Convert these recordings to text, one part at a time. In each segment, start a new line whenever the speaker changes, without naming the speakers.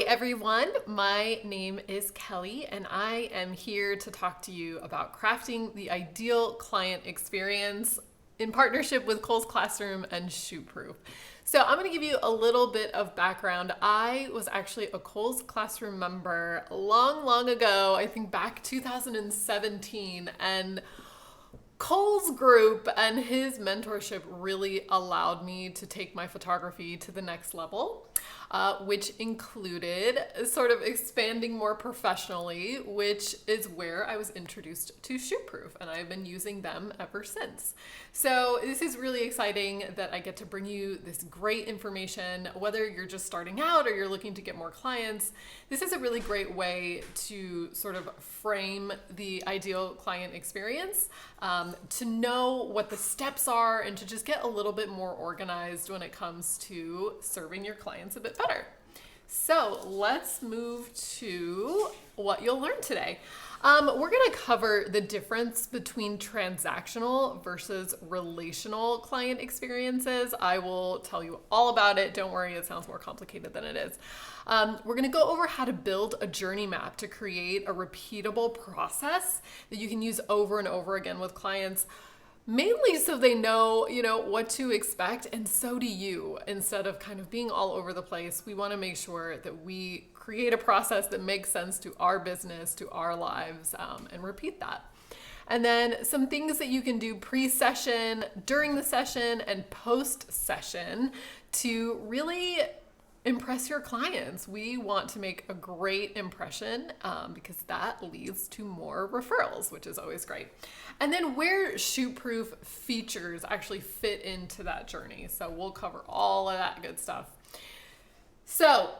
everyone, my name is Kelly and I am here to talk to you about crafting the ideal client experience in partnership with Kohl's Classroom and ShootProof. So I'm going to give you a little bit of background. I was actually a Kohl's Classroom member long ago, I think back 2017, and Kohl's group and his mentorship really allowed me to take my photography to the next level, which included sort of expanding more professionally, which is where I was introduced to ShootProof, and I've been using them ever since. So this is really exciting that I get to bring you this great information, whether you're just starting out or you're looking to get more clients. This is a really great way to sort of frame the ideal client experience, to know what the steps are and to just get a little bit more organized when it comes to serving your clients a bit better. So let's move to what you'll learn today. We're going to cover the difference between transactional versus relational client experiences. I will tell you all about it. Don't worry, it sounds more complicated than it is. We're going to go over how to build a journey map to create a repeatable process that you can use over and over again with clients, mainly so they know, what to expect, and so do you. Instead of kind of being all over the place, we want to make sure that we create a process that makes sense to our business, to our lives, and repeat that. And then some things that you can do pre-session, during the session, and post-session to really impress your clients. We want to make a great impression because that leads to more referrals, which is always great. And then where ShootProof features actually fit into that journey. So we'll cover all of that good stuff. So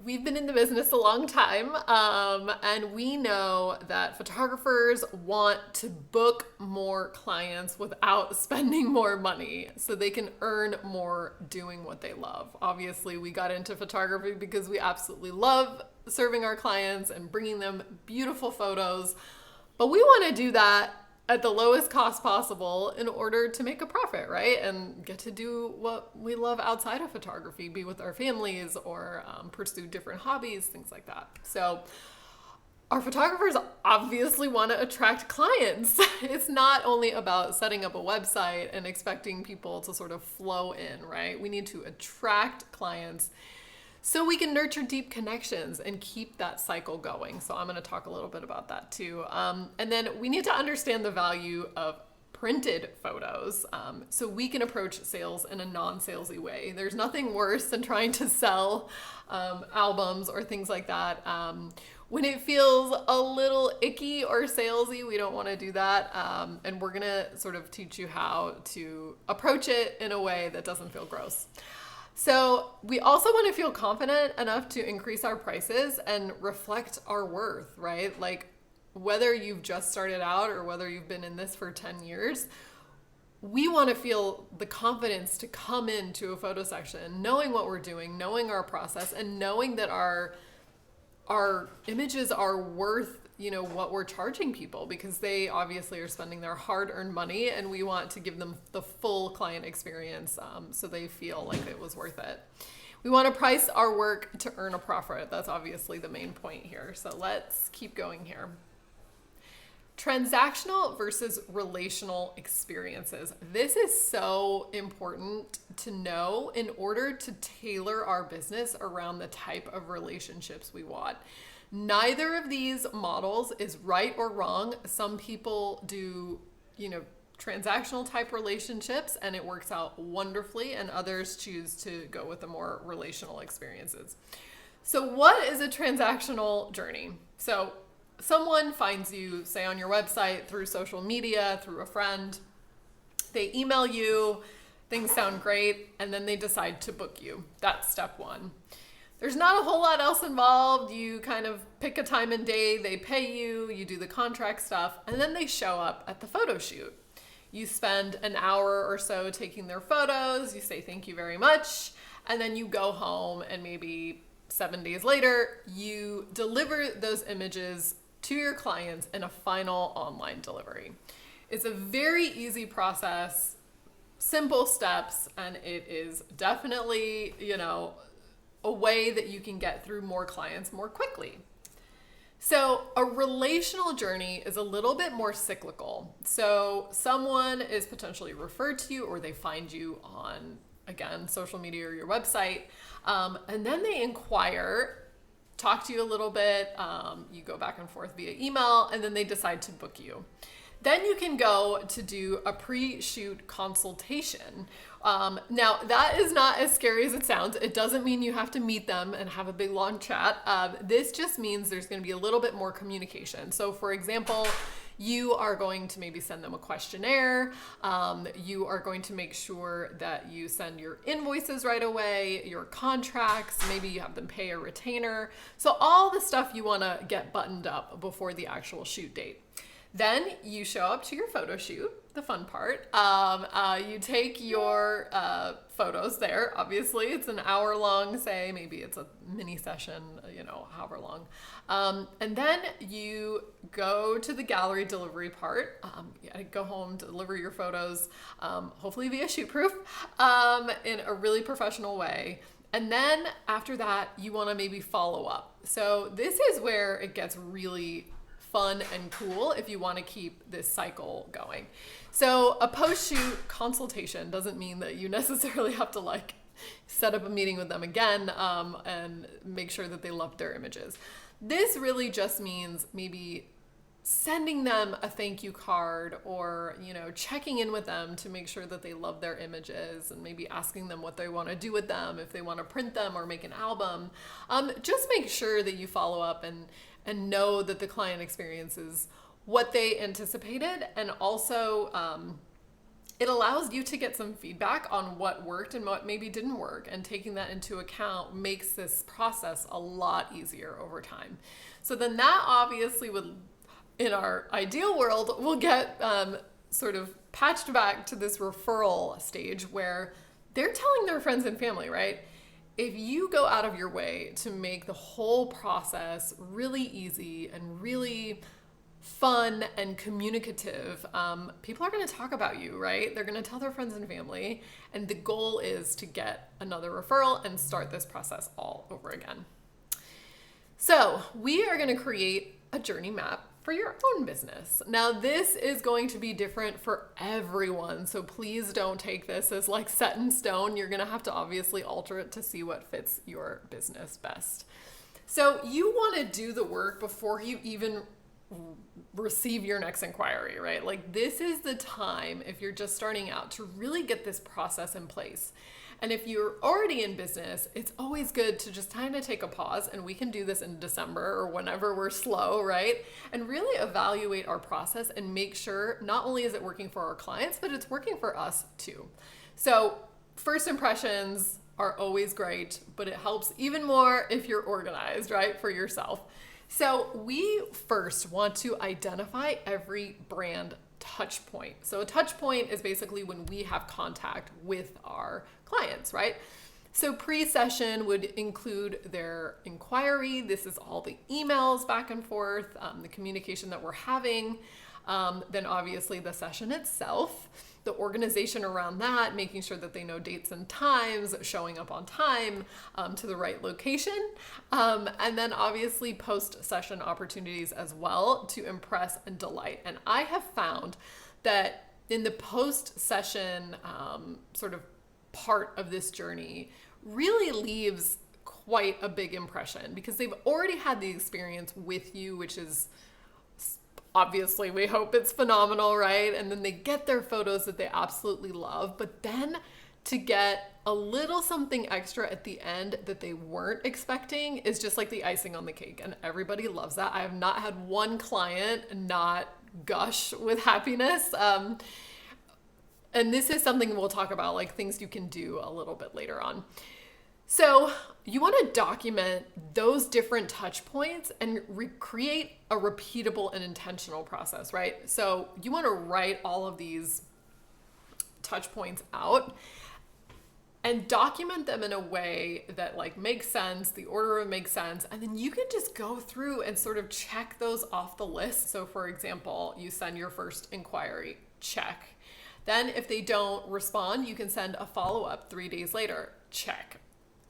we've been in the business a long time, and we know that photographers want to book more clients without spending more money so they can earn more doing what they love. Obviously, we got into photography because we absolutely love serving our clients and bringing them beautiful photos, but we want to do that at the lowest cost possible in order to make a profit, right? And get to do what we love outside of photography, be with our families or pursue different hobbies, things like that. So our photographers obviously want to attract clients. It's not only about setting up a website and expecting people to sort of flow in, right? We need to attract clients so we can nurture deep connections and keep that cycle going. So I'm going to talk a little bit about that too. And then we need to understand the value of printed photos so we can approach sales in a non-salesy way. There's nothing worse than trying to sell albums or things like that. When it feels a little icky or salesy, we don't want to do that. And we're going to sort of teach you how to approach it in a way that doesn't feel gross. So we also want to feel confident enough to increase our prices and reflect our worth, right? Like whether you've just started out or whether you've been in this for 10 years, we want to feel the confidence to come into a photo section, knowing what we're doing, knowing our process, and knowing that our images are worth what we're charging people, because they obviously are spending their hard-earned money and we want to give them the full client experience so they feel like it was worth it. We want to price our work to earn a profit. That's obviously the main point here. So let's keep going here. Transactional versus relational experiences. This is so important to know in order to tailor our business around the type of relationships we want. Neither of these models is right or wrong. Some people do, transactional type relationships and it works out wonderfully, and others choose to go with the more relational experiences. So what is a transactional journey? So someone finds you, say on your website, through social media, through a friend. They email you, things sound great, and then they decide to book you. That's step one. There's not a whole lot else involved. You kind of pick a time and day, they pay you, you do the contract stuff, and then they show up at the photo shoot. You spend an hour or so taking their photos, you say thank you very much, and then you go home and maybe 7 days later, you deliver those images to your clients in a final online delivery. It's a very easy process, simple steps, and it is definitely, a way that you can get through more clients more quickly. So a relational journey is a little bit more cyclical. So someone is potentially referred to you, or they find you on, again, social media or your website, and then they inquire, talk to you a little bit, you go back and forth via email, and then they decide to book you. Then you can go to do a pre-shoot consultation. Now, that is not as scary as it sounds. It doesn't mean you have to meet them and have a big long chat. This just means there's going to be a little bit more communication. So, for example, you are going to maybe send them a questionnaire. You are going to make sure that you send your invoices right away, your contracts, maybe you have them pay a retainer. So all the stuff you want to get buttoned up before the actual shoot date. Then you show up to your photo shoot, the fun part. You take your photos there. Obviously, it's an hour long, say, maybe it's a mini session, however long. And then you go to the gallery delivery part. Go home, deliver your photos, hopefully via ShootProof, in a really professional way. And then after that, you want to maybe follow up. So this is where it gets really fun and cool if you want to keep this cycle going. So a post-shoot consultation doesn't mean that you necessarily have to set up a meeting with them again and make sure that they love their images. This really just means maybe sending them a thank you card, or checking in with them to make sure that they love their images, and maybe asking them what they want to do with them, if they want to print them or make an album. Just make sure that you follow up and know that the client experiences what they anticipated. And also it allows you to get some feedback on what worked and what maybe didn't work, and taking that into account makes this process a lot easier over time. So then that obviously would, in our ideal world, will get sort of patched back to this referral stage where they're telling their friends and family, right? If you go out of your way to make the whole process really easy and really fun and communicative, people are going to talk about you, right? They're going to tell their friends and family, and the goal is to get another referral and start this process all over again. So we are going to create a journey map for your own business. Now, this is going to be different for everyone, so please don't take this as set in stone. You're gonna have to obviously alter it to see what fits your business best. So you wanna do the work before you even receive your next inquiry, right? This is the time, if you're just starting out, to really get this process in place. And if you're already in business, it's always good to just kind of take a pause, and we can do this in December or whenever we're slow, right? And really evaluate our process and make sure not only is it working for our clients, but it's working for us too. So first impressions are always great, but it helps even more if you're organized, right, for yourself. So we first want to identify every brand touch point. So a touch point is basically when we have contact with our clients, right? So pre-session would include their inquiry. This is all the emails back and forth, the communication that we're having. Then obviously the session itself, the organization around that, making sure that they know dates and times, showing up on time to the right location. And then obviously post-session opportunities as well to impress and delight. And I have found that in the post-session sort of part of this journey really leaves quite a big impression, because they've already had the experience with you, which is obviously, we hope it's phenomenal, right? And then they get their photos that they absolutely love, but then to get a little something extra at the end that they weren't expecting is just like the icing on the cake, and everybody loves that. I have not had one client not gush with happiness. And this is something we'll talk about, things you can do a little bit later on. So you want to document those different touch points and create a repeatable and intentional process, right? So you want to write all of these touch points out and document them in a way that makes sense, the order of makes sense, and then you can just go through and sort of check those off the list. So for example, you send your first inquiry, check. Then if they don't respond, you can send a follow-up 3 days later, check.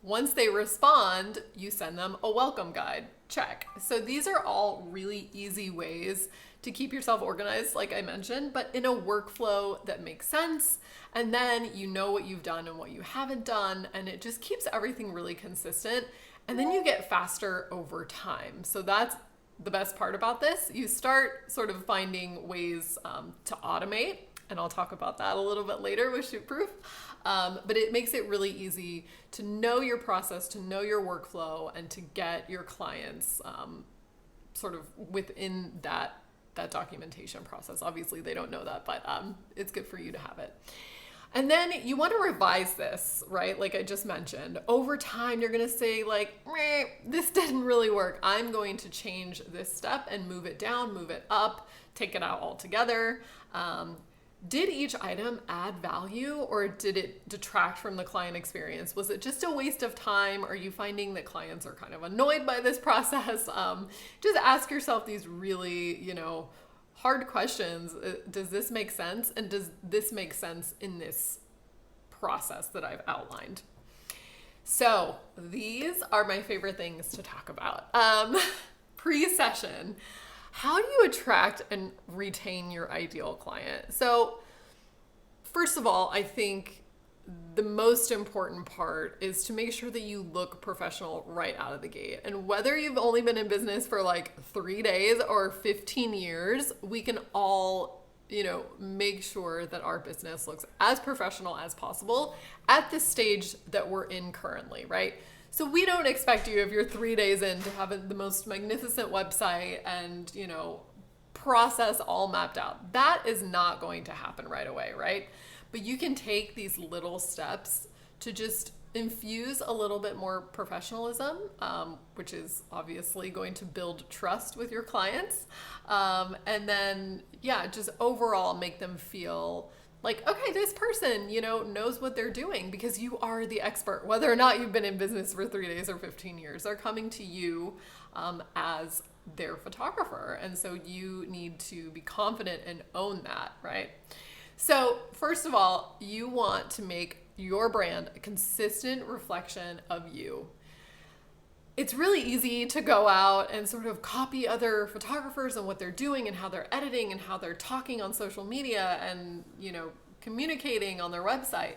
Once they respond, you send them a welcome guide. Check. So these are all really easy ways to keep yourself organized, like I mentioned, but in a workflow that makes sense. And then you know what you've done and what you haven't done, and it just keeps everything really consistent. And then you get faster over time. So that's the best part about this. You start sort of finding ways to automate, and I'll talk about that a little bit later with ShootProof. But it makes it really easy to know your process, to know your workflow, and to get your clients sort of within that documentation process. Obviously, they don't know that, but it's good for you to have it. And then you want to revise this, right? Like I just mentioned, over time, you're going to say like, this didn't really work. I'm going to change this step and move it down, move it up, take it out altogether. Did each item add value, or did it detract from the client experience? Was it just a waste of time? Are you finding that clients are kind of annoyed by this process? Just ask yourself these really, hard questions. Does this make sense? And does this make sense in this process that I've outlined? So these are my favorite things to talk about. Pre-session. How do you attract and retain your ideal client? So first of all, I think the most important part is to make sure that you look professional right out of the gate. And whether you've only been in business for like 3 days or 15 years, we can all, make sure that our business looks as professional as possible at the stage that we're in currently, right? So we don't expect you, if you're 3 days in, to have the most magnificent website and, process all mapped out. That is not going to happen right away, right? But you can take these little steps to just infuse a little bit more professionalism, which is obviously going to build trust with your clients. And then, just overall make them feel like, okay, this person, knows what they're doing, because you are the expert. Whether or not you've been in business for 3 days or 15 years, they're coming to you as their photographer. And so you need to be confident and own that, right? So first of all, you want to make your brand a consistent reflection of you. It's really easy to go out and sort of copy other photographers and what they're doing and how they're editing and how they're talking on social media and, communicating on their website.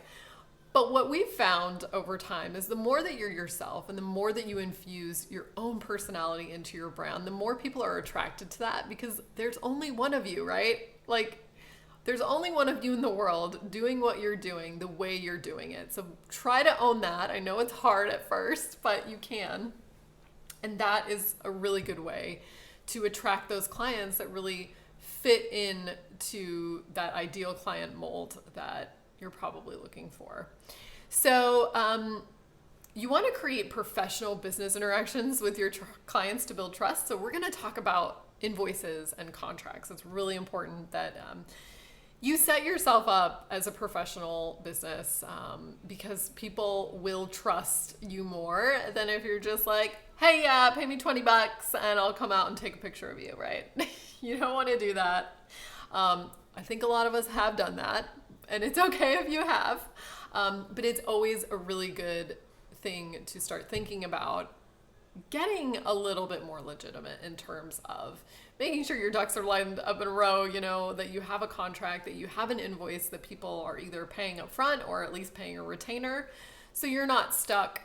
But what we've found over time is the more that you're yourself and the more that you infuse your own personality into your brand, the more people are attracted to that, because there's only one of you, right? Like, there's only one of you in the world doing what you're doing the way you're doing it. So try to own that. I know it's hard at first, but you can. And that is a really good way to attract those clients that really fit in to that ideal client mold that you're probably looking for. So you want to create professional business interactions with your clients to build trust. So we're going to talk about invoices and contracts. It's really important that you set yourself up as a professional business because people will trust you more than if you're just like, hey, pay me $20 and I'll come out and take a picture of you, right? You don't want to do that. I think a lot of us have done that, and it's okay if you have, but it's always a really good thing to start thinking about getting a little bit more legitimate in terms of making sure your ducks are lined up in a row, that you have a contract, that you have an invoice that people are either paying up front or at least paying a retainer, so you're not stuck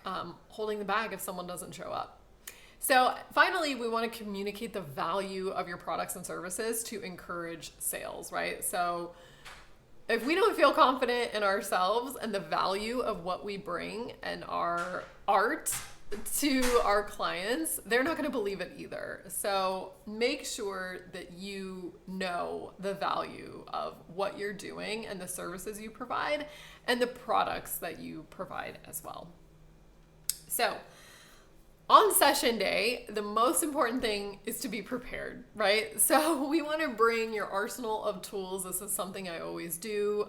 holding the bag if someone doesn't show up. So finally, we want to communicate the value of your products and services to encourage sales, right? So if we don't feel confident in ourselves and the value of what we bring and our art to our clients, they're not going to believe it either. So make sure that you know the value of what you're doing and the services you provide and the products that you provide as well. So on session day, the most important thing is to be prepared, right? So we want to bring your arsenal of tools. This is something I always do.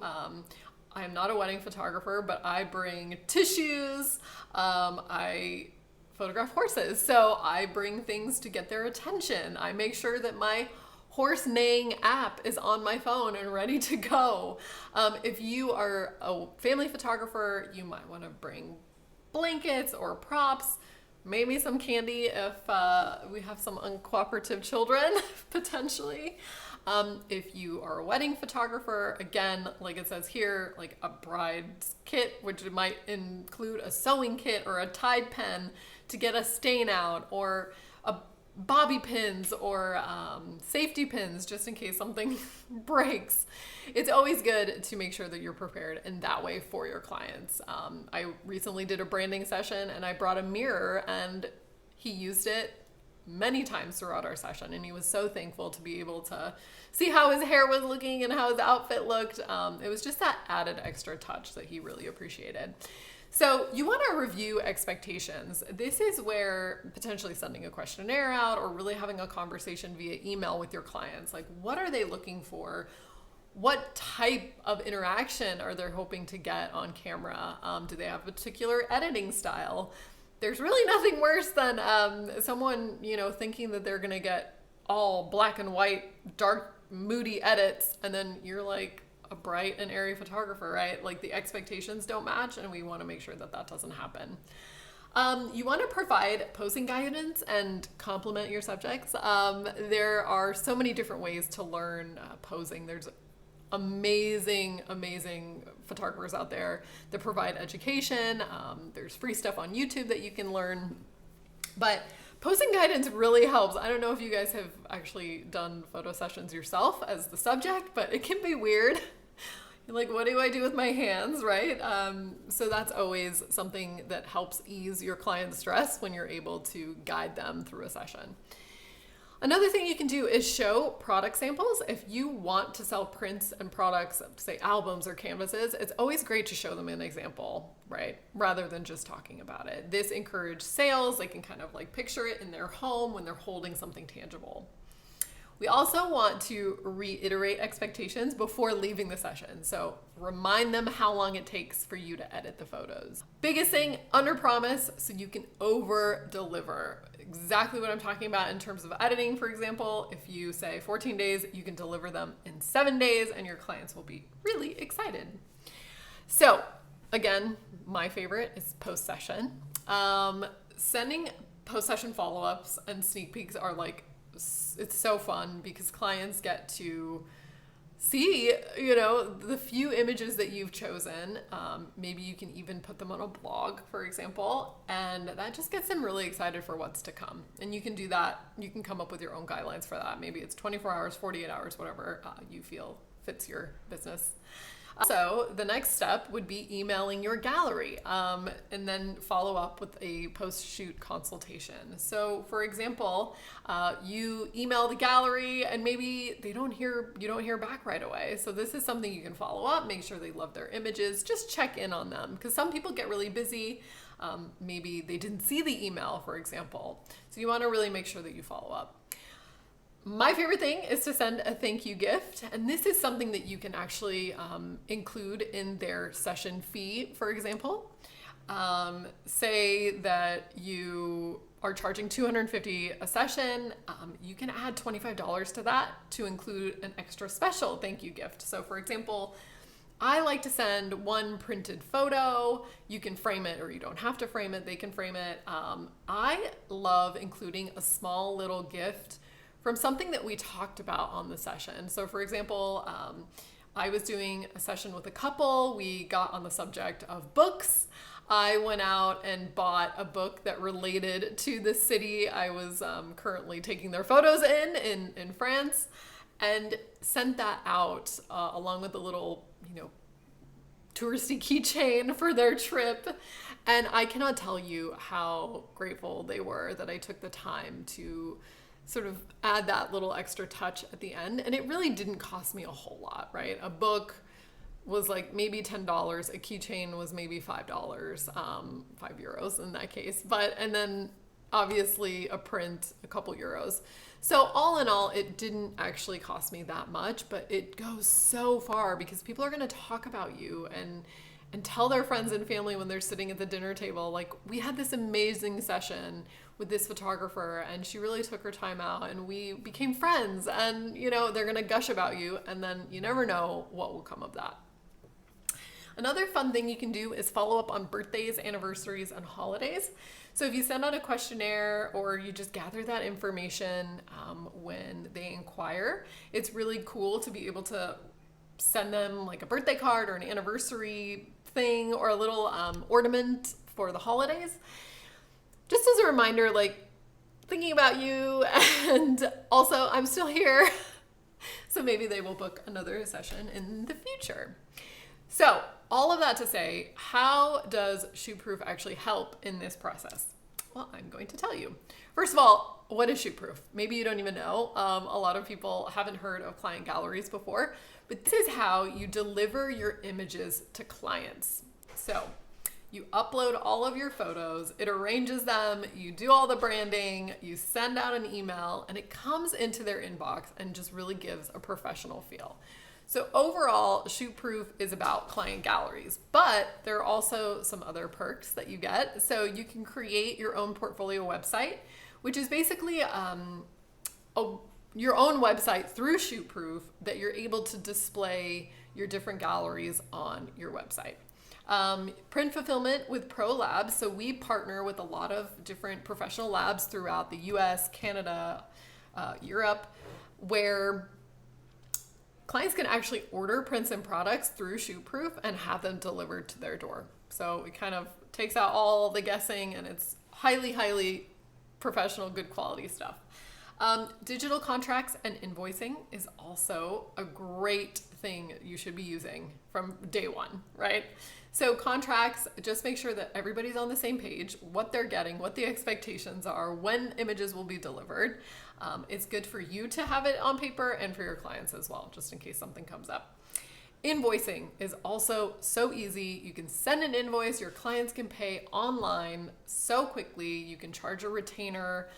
I am not a wedding photographer, but I bring tissues. I photograph horses, so I bring things to get their attention. I make sure that my horse neighing app is on my phone and ready to go. If you are a family photographer, you might want to bring blankets or props, maybe some candy if we have some uncooperative children, potentially. If you are a wedding photographer, again, like it says here, like a bride's kit, which might include a sewing kit or a Tide pen to get a stain out, or a bobby pins or safety pins just in case something breaks. It's always good to make sure that you're prepared in that way for your clients. I recently did a branding session and I brought a mirror, and he used it many times throughout our session, and he was so thankful to be able to see how his hair was looking and how his outfit looked. It was just that added extra touch that he really appreciated. So you want to review expectations. This is where potentially sending a questionnaire out or really having a conversation via email with your clients. Like, what are they looking for? What type of interaction are they hoping to get on camera? Do they have a particular editing style? There's really nothing worse than someone, thinking that they're going to get all black and white, dark, moody edits, and then you're like a bright and airy photographer, right? Like, the expectations don't match, and we want to make sure that that doesn't happen. You want to provide posing guidance and compliment your subjects. There are so many different ways to learn posing. There's amazing photographers out there that provide education. There's free stuff on YouTube that you can learn, but posing guidance really helps. I don't know if you guys have actually done photo sessions yourself as the subject, but it can be weird. You're like, what do I do with my hands, right? So that's always something that helps ease your client's stress when you're able to guide them through a session. Another thing you can do is show product samples. If you want to sell prints and products, say albums or canvases, it's always great to show them an example, right? Rather than just talking about it. This encourages sales. They can kind of like picture it in their home when they're holding something tangible. We also want to reiterate expectations before leaving the session. So remind them how long it takes for you to edit the photos. Biggest thing, under promise so you can over deliver. Exactly what I'm talking about in terms of editing, for example. If you say 14 days, you can deliver them in 7 days, and your clients will be really excited. So again, my favorite is post-session. Sending post-session follow-ups and sneak peeks are like, it's so fun because clients get to see, the few images that you've chosen. Maybe you can even put them on a blog, for example, and that just gets them really excited for what's to come. And you can do that. You can come up with your own guidelines for that. Maybe it's 24 hours, 48 hours, whatever you feel fits your business. So the next step would be emailing your gallery, and then follow up with a post-shoot consultation. So for example, you email the gallery and maybe you don't hear back right away. So this is something you can follow up, make sure they love their images, just check in on them, because some people get really busy. Maybe they didn't see the email, for example. So you want to really make sure that you follow up. My favorite thing is to send a thank you gift, and this is something that you can actually include in their session fee, for example. Say that you are charging $250 a session, you can add $25 to that to include an extra special thank you gift. So for example, I like to send one printed photo. You can frame it, or you don't have to frame it, they can frame it. I love including a small little gift from something that we talked about on the session. So for example, I was doing a session with a couple. We got on the subject of books. I went out and bought a book that related to the city I was currently taking their photos in France, and sent that out along with a little, touristy keychain for their trip. And I cannot tell you how grateful they were that I took the time to sort of add that little extra touch at the end. And it really didn't cost me a whole lot, right? A book was like maybe $10. A keychain was maybe $5, €5 in that case. And then obviously a print, a couple euros. So all in all, it didn't actually cost me that much, but it goes so far because people are going to talk about you and tell their friends and family when they're sitting at the dinner table, like, we had this amazing session with this photographer and she really took her time out and we became friends, and they're going to gush about you, and then you never know what will come of that. Another fun thing you can do is follow up on birthdays, anniversaries, and holidays. So if you send out a questionnaire or you just gather that information when they inquire, it's really cool to be able to send them like a birthday card or an anniversary thing or a little ornament for the holidays. Just as a reminder, like thinking about you, and also I'm still here. So maybe they will book another session in the future. So all of that to say, how does ShootProof actually help in this process? Well, I'm going to tell you. First of all, what is ShootProof? Maybe you don't even know. A lot of people haven't heard of client galleries before, but this is how you deliver your images to clients. So you upload all of your photos, it arranges them, you do all the branding, you send out an email, and it comes into their inbox and just really gives a professional feel. So overall, ShootProof is about client galleries, but there are also some other perks that you get. So you can create your own portfolio website, which is basically your own website through ShootProof that you're able to display your different galleries on your website. Print fulfillment with Pro Labs. So we partner with a lot of different professional labs throughout the US, Canada, Europe, where clients can actually order prints and products through ShootProof and have them delivered to their door. So it kind of takes out all the guessing, and it's highly, highly professional, good quality stuff. Digital contracts and invoicing is also a great thing you should be using from day one, right? So contracts, just make sure that everybody's on the same page, what they're getting, what the expectations are, when images will be delivered. It's good for you to have it on paper and for your clients as well, just in case something comes up. Invoicing is also so easy. You can send an invoice, your clients can pay online so quickly. You can charge a retainer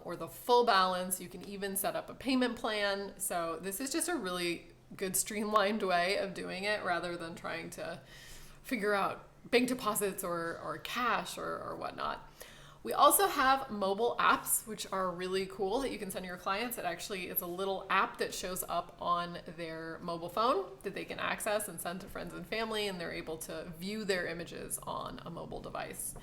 or the full balance. You can even set up a payment plan. So this is just a really good streamlined way of doing it rather than trying to figure out bank deposits or cash or whatnot. We also have mobile apps, which are really cool that you can send to your clients. It actually is a little app that shows up on their mobile phone that they can access and send to friends and family, and they're able to view their images on a mobile device.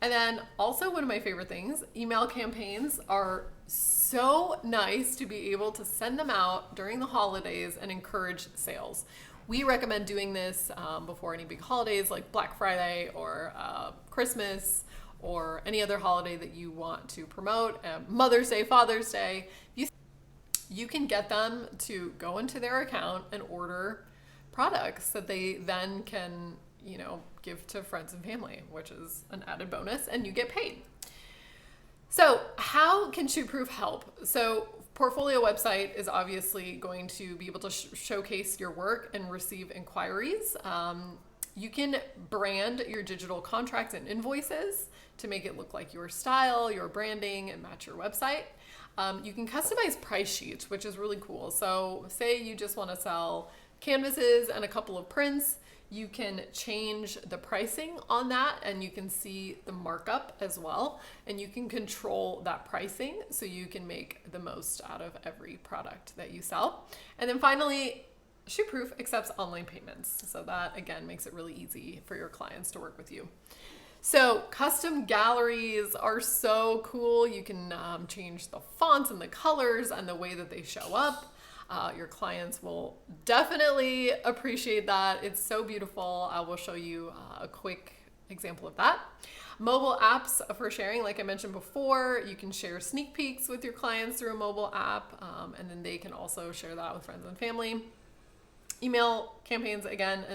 And then also one of my favorite things, email campaigns are so nice to be able to send them out during the holidays and encourage sales. We recommend doing this before any big holidays like Black Friday or Christmas or any other holiday that you want to promote, Mother's Day, Father's Day. You can get them to go into their account and order products that they then can, give to friends and family, which is an added bonus, and you get paid. So how can ShootProof help? So portfolio website is obviously going to be able to showcase your work and receive inquiries. You can brand your digital contracts and invoices to make it look like your style, your branding, and match your website. You can customize price sheets, which is really cool. So say you just want to sell canvases and a couple of prints, you can change the pricing on that, and you can see the markup as well, and you can control that pricing so you can make the most out of every product that you sell. And then finally, ShootProof accepts online payments. So that again makes it really easy for your clients to work with you. So custom galleries are so cool. You can change the fonts and the colors and the way that they show up. Your clients will definitely appreciate that. It's so beautiful. I will show you a quick example of that. Mobile apps for sharing, like I mentioned before, you can share sneak peeks with your clients through a mobile app, and then they can also share that with friends and family. Email campaigns, again,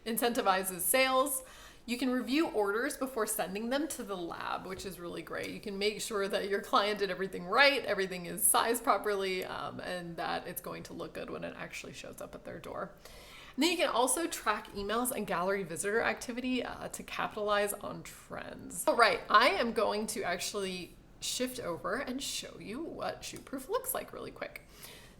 incentivizes sales. You can review orders before sending them to the lab, which is really great. You can make sure that your client did everything right, everything is sized properly, and that it's going to look good when it actually shows up at their door. And then you can also track emails and gallery visitor activity to capitalize on trends. All right, I am going to actually shift over and show you what ShootProof looks like really quick.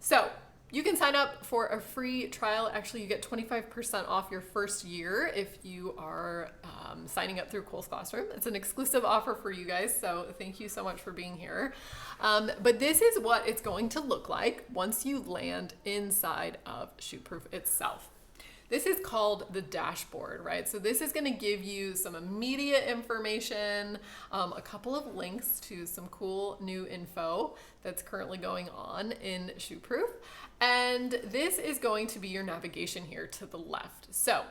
So you can sign up for a free trial. Actually, you get 25% off your first year if you are signing up through Kohl's Classroom. It's an exclusive offer for you guys, so thank you so much for being here. But this is what it's going to look like once you land inside of ShootProof itself. This is called the dashboard, right? So this is going to give you some immediate information, a couple of links to some cool new info that's currently going on in ShootProof. And this is going to be your navigation here to the left. So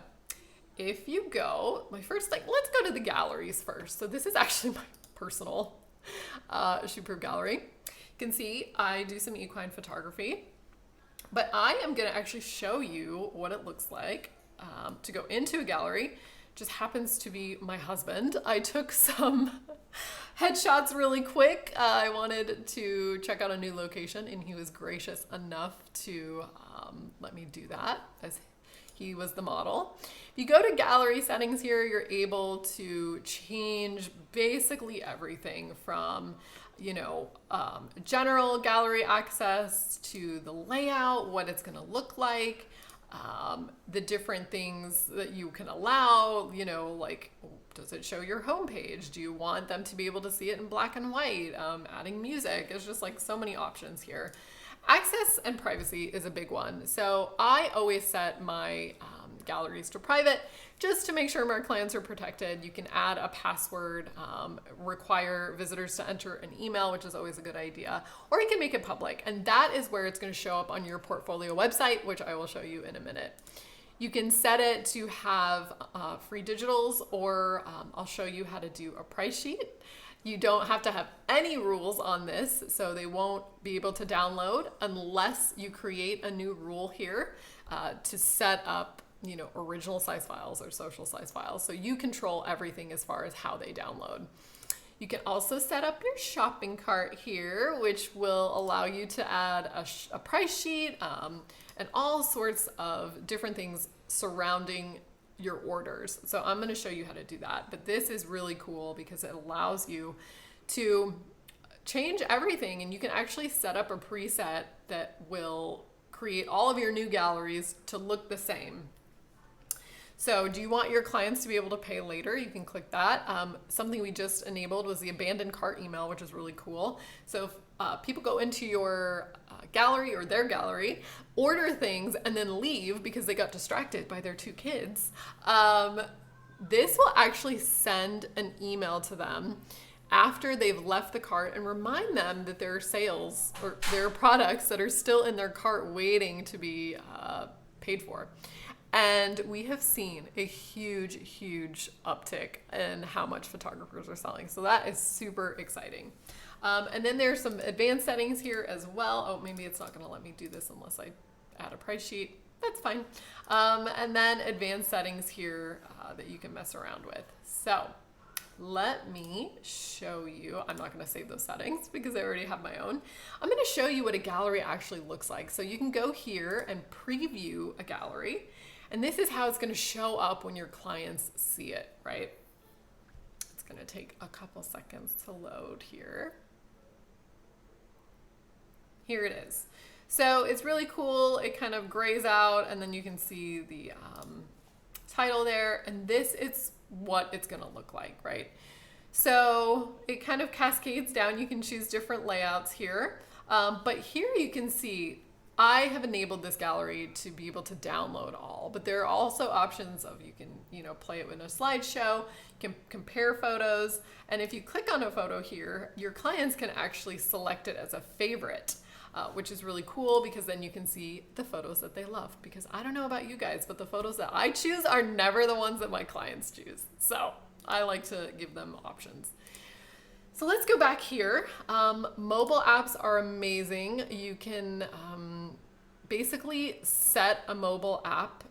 if you go, my first thing, let's go to the galleries first. So this is actually my personal ShootProof gallery. You can see I do some equine photography. But I am going to actually show you what it looks like to go into a gallery. Just happens to be my husband. I took some headshots really quick. I wanted to check out a new location, and he was gracious enough to let me do that, as he was the model. If you go to gallery settings here, you're able to change basically everything from general gallery access to the layout, what it's going to look like, the different things that you can allow, like does it show your homepage? Do you want them to be able to see it in black and white? Adding music. It's just like so many options here. Access and privacy is a big one. So I always set my galleries to private just to make sure my clients are protected. You can add a password, require visitors to enter an email, which is always a good idea, or you can make it public. And that is where it's going to show up on your portfolio website, which I will show you in a minute. You can set it to have free digitals, or I'll show you how to do a price sheet. You don't have to have any rules on this, so they won't be able to download unless you create a new rule here to set up original size files or social size files. So you control everything as far as how they download. You can also set up your shopping cart here, which will allow you to add a price sheet and all sorts of different things surrounding your orders. So I'm going to show you how to do that. But this is really cool because it allows you to change everything, and you can actually set up a preset that will create all of your new galleries to look the same. So do you want your clients to be able to pay later? You can click that. Something we just enabled was the abandoned cart email, which is really cool. So if people go into your gallery or their gallery, order things, and then leave because they got distracted by their two kids, this will actually send an email to them after they've left the cart and remind them that there are sales or there are products that are still in their cart waiting to be paid for. And we have seen a huge uptick in how much photographers are selling. So that is super exciting. And then there's some advanced settings here as well. Oh, maybe it's not going to let me do this unless I add a price sheet. That's fine. And then advanced settings here that you can mess around with. So let me show you. I'm not going to save those settings because I already have my own. I'm going to show you what a gallery actually looks like. So you can go here and preview a gallery. And this is how it's going to show up when your clients see it, right? It's going to take a couple seconds to load here. Here it is. So it's really cool. It kind of grays out, and then you can see the title there. And this is what it's going to look like, right? So it kind of cascades down. You can choose different layouts here. But here you can see I have enabled this gallery to be able to download all, but there are also options of you can, play it with a slideshow, you can compare photos, and if you click on a photo here, your clients can actually select it as a favorite, which is really cool because then you can see the photos that they love. Because I don't know about you guys, but the photos that I choose are never the ones that my clients choose. So I like to give them options. So let's go back here. Mobile apps are amazing. You can basically set a mobile app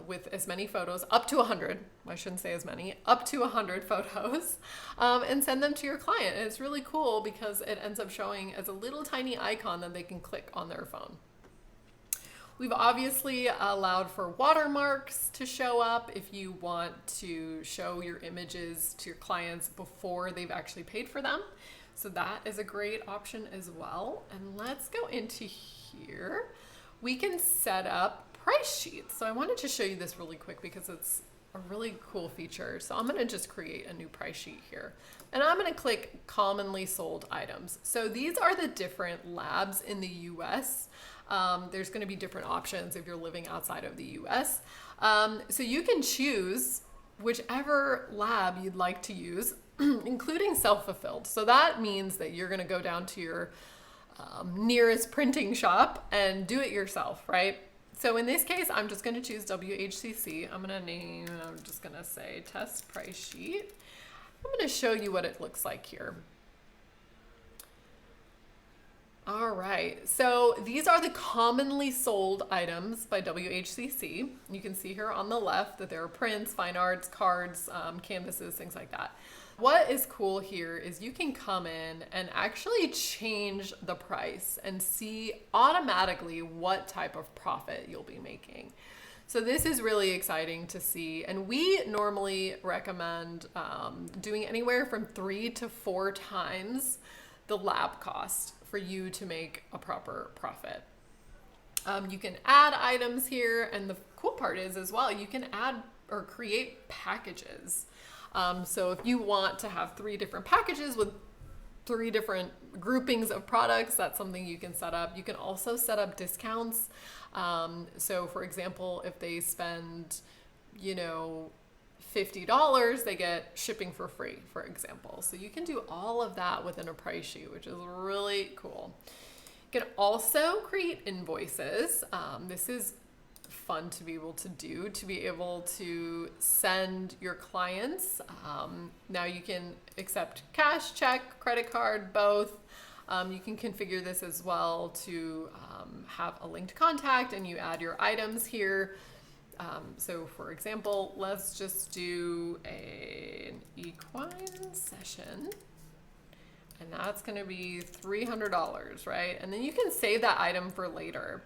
with as many photos, up to 100, I shouldn't say as many, up to 100 photos, and send them to your client. And it's really cool because it ends up showing as a little tiny icon that they can click on their phone. We've obviously allowed for watermarks to show up if you want to show your images to your clients before they've actually paid for them. So that is a great option as well. And let's go into here. We can set up price sheets. So I wanted to show you this really quick because it's a really cool feature. So I'm going to just create a new price sheet here. And I'm going to click commonly sold items. So these are the different labs in the US. There's going to be different options if you're living outside of the US. So you can choose whichever lab you'd like to use, including self-fulfilled. So that means that you're going to go down to your nearest printing shop and do it yourself, right? So in this case, I'm just going to choose WHCC. I'm just going to say test price sheet. I'm going to show you what it looks like here. All right, so these are the commonly sold items by WHCC. You can see here on the left that there are prints, fine arts, cards, canvases, things like that. What is cool here is you can come in and actually change the price and see automatically what type of profit you'll be making. So this is really exciting to see. And we normally recommend doing anywhere from 3 to 4 times the lab cost for you to make a proper profit. You can add items here, and the cool part is as well, you can add or create packages. So if you want to have 3 different packages with 3 different groupings of products, that's something you can set up. You can also set up discounts. So for example, if they spend, $50, they get shipping for free, for example. So you can do all of that within a price sheet, which is really cool. You can also create invoices. This is fun to be able to do, to be able to send your clients. Now you can accept cash, check, credit card, both. You can configure this as well to have a linked contact, and you add your items here. So for example, let's just do an equine session, and that's going to be $300, right? And then you can save that item for later.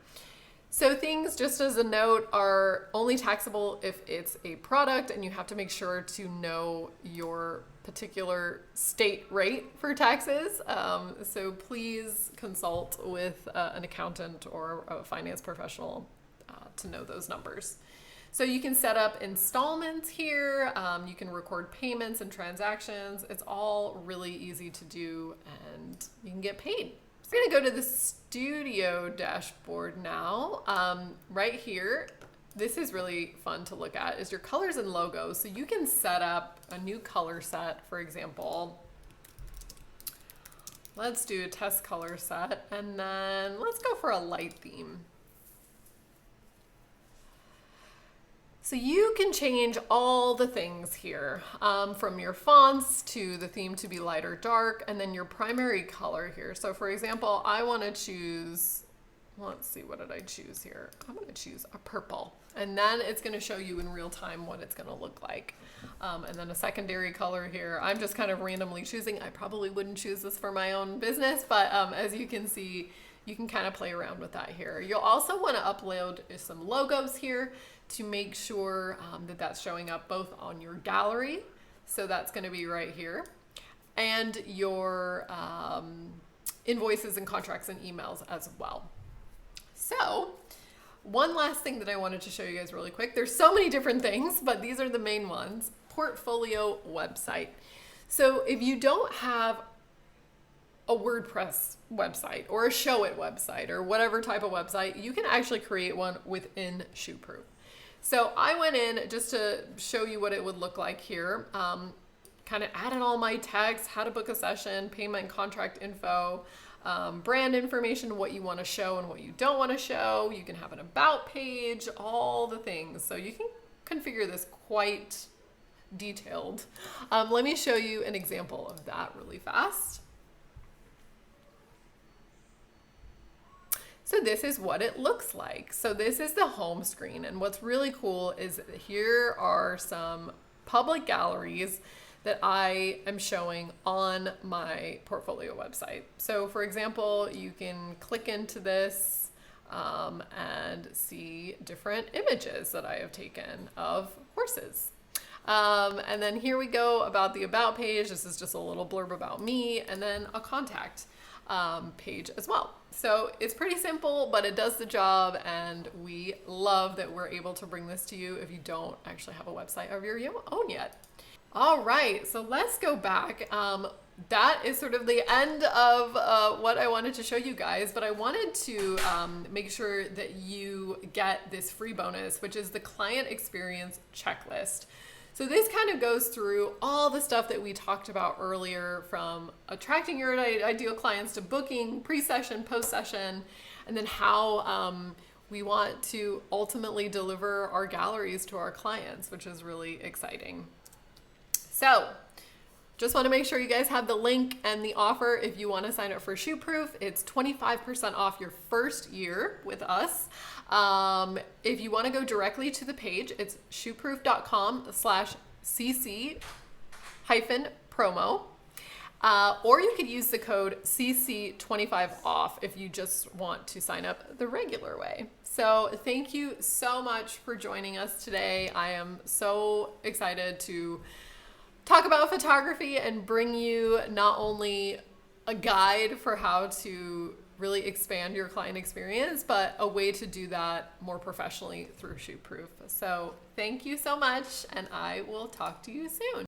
So things, just as a note, are only taxable if it's a product, and you have to make sure to know your particular state rate for taxes. So please consult with an accountant or a finance professional to know those numbers. So you can set up installments here. You can record payments and transactions. It's all really easy to do, and you can get paid. So we're gonna go to the studio dashboard now. Right here, this is really fun to look at, is your colors and logos. So you can set up a new color set, for example. Let's do a test color set, and then let's go for a light theme. So you can change all the things here, from your fonts to the theme to be light or dark, and then your primary color here. So for example, I want to choose, let's see, what did I choose here? I'm going to choose a purple, and then it's going to show you in real time what it's going to look like. And then a secondary color here. I'm just kind of randomly choosing. I probably wouldn't choose this for my own business, but as you can see, you can kind of play around with that here. You'll also want to upload some logos here to make sure that that's showing up both on your gallery. So that's going to be right here, and your invoices and contracts and emails as well. So one last thing that I wanted to show you guys really quick. There's so many different things, but these are the main ones. Portfolio website. So if you don't have a WordPress website or a Show It website or whatever type of website, you can actually create one within ShootProof. So I went in just to show you what it would look like here. Kind of added all my tags, how to book a session, payment and contract info, brand information, what you want to show and what you don't want to show. You can have an about page, all the things. So you can configure this quite detailed. Let me show you an example of that really fast. So this is what it looks like. So this is the home screen, and what's really cool is that here are some public galleries that I am showing on my portfolio website. So for example, you can click into this and see different images that I have taken of horses. And then here we go about the about page. This is just a little blurb about me, and then a contact page as well. So it's pretty simple, but it does the job, and we love that we're able to bring this to you if you don't actually have a website of your own yet. All right, so let's go back. That is sort of the end of what I wanted to show you guys, but I wanted to make sure that you get this free bonus, which is the client experience checklist. So this kind of goes through all the stuff that we talked about earlier, from attracting your ideal clients to booking, pre-session, post-session, and then how we want to ultimately deliver our galleries to our clients, which is really exciting. So just want to make sure you guys have the link and the offer if you want to sign up for ShootProof. It's 25% off your first year with us. If you want to go directly to the page, it's shootproof.com/cc-promo. Or you could use the code CC25OFF if you just want to sign up the regular way. So thank you so much for joining us today. I am so excited to talk about photography and bring you not only a guide for how to really expand your client experience, but a way to do that more professionally through ShootProof. So thank you so much, and I will talk to you soon.